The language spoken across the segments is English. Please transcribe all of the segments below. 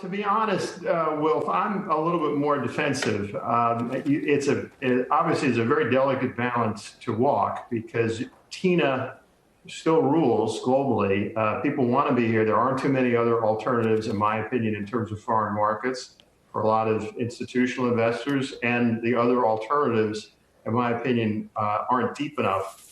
To be honest, Wilf, I'm a little bit more defensive. Obviously it's a very delicate balance to walk because TINA still rules globally. People want to be here. There aren't too many other alternatives, in my opinion, in terms of foreign markets for a lot of institutional investors, and the other alternatives, in my opinion, aren't deep enough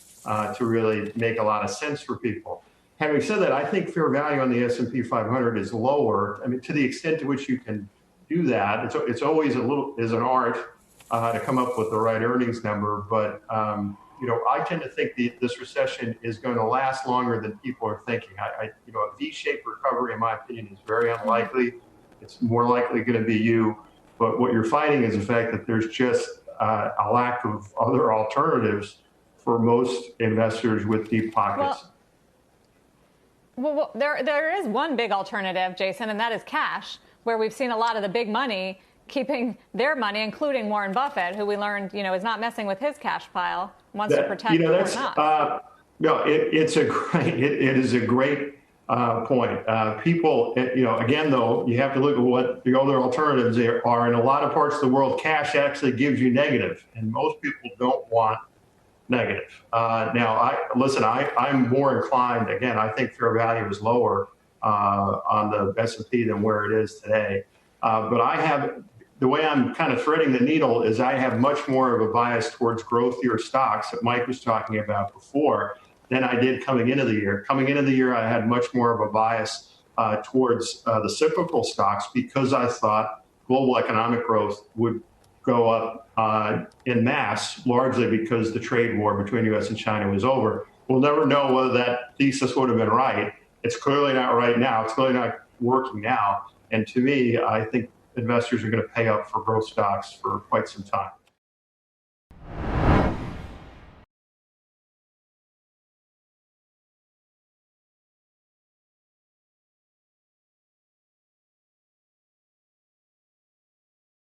to really make a lot of sense for people. Having said that, I think fair value on the S&P 500 is lower. I mean, to the extent to which you can do that, it's always an art to come up with the right earnings number. But I tend to think this recession is going to last longer than people are thinking. A V-shaped recovery, in my opinion, is very unlikely. It's more likely going to be U. But what you're fighting is the fact that there's just a lack of other alternatives for most investors with deep pockets. Well, there is one big alternative, Jason, and that is cash, where we've seen a lot of the big money keeping their money, including Warren Buffett, who we learned, is not messing with his cash pile, wants to protect it or not. No, it is a great point. People, again, though, you have to look at what the other alternatives are. In a lot of parts of the world, cash actually gives you negative, and most people don't want negative. Now, I'm more inclined, again, I think fair value is lower on the S&P than where it is today. But the way I'm kind of threading the needle is I have much more of a bias towards growthier stocks that Mike was talking about before than I did coming into the year. Coming into the year, I had much more of a bias towards the cyclical stocks because I thought global economic growth would go up in mass, largely because the trade war between U.S. and China was over. We'll never know whether that thesis would have been right. It's clearly not right now. It's clearly not working now. And to me, I think investors are going to pay up for growth stocks for quite some time.